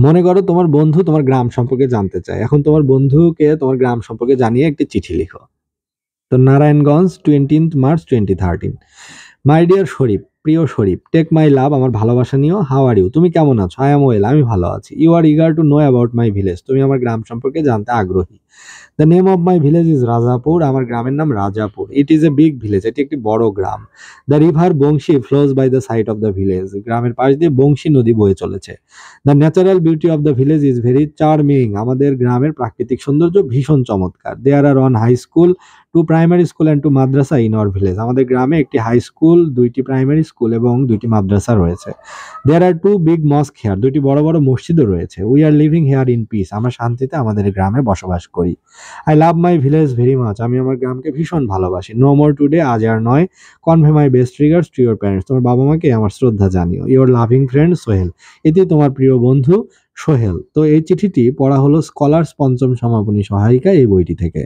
মনে করো তোমার বন্ধু তোমার গ্রাম সম্পর্কে জানতে চায়। এখন তোমার বন্ধুকে তোমার গ্রাম সম্পর্কে জানিয়ে একটি চিঠি লিখো। তো নারায়ণগঞ্জ 20 মার্চ 2013। মাই ডিয়ার শরীফ, প্রিয় শরীফ, টেক মাই লাভ, আমার ভালোবাসা নিও। হাউ আর ইউ, তুমি কেমন আছো? আই এম ওয়েল, আমি ভালো আছি। You are eager to know about my village, তুমি আমার গ্রাম সম্পর্কে জানতে আগ্রহী। The name of my village is Rajapur, আমার গ্রামের নাম Rajapur. It is a big village, এটি একটি বড় গ্রাম। The river Bangshi flows by the side of the village, গ্রামের পাশ দিয়ে বংশী নদী বয়ে চলেছে। The natural beauty of the village is very charming, আমাদের গ্রামের প্রাকৃতিক সৌন্দর্য ভীষণ চমৎকার। দেয়ার are one high school, two primary school and two madrasa in our village, আমাদের গ্রামে একটি হাই স্কুল, দুইটি প্রাইমারি স্কুল এবং দুইটি মাদ্রাসা রয়েছে। There are two big mosque here, দুইটি বড় বড় মসজিদও রয়েছে। We are living here in peace, আমরা শান্তিতে আমাদের গ্রামে বসবাস করি। I love my village very much, আমি আমার গ্রামকে ভীষণ ভালোবাসি। নো মোর টুডে, আজ আর নয়। Convey my best regards to your parents, তোমার বাবা মাকে আমার শ্রদ্ধা জানিও। ইউর লাভিং ফ্রেন্ড সোহেল, এটি তোমার প্রিয় বন্ধু সোহেল। তো এই চিঠিটি পড়া হলো স্কলার্স পঞ্চম সমাপনী সহায়িকা এই বইটি থেকে।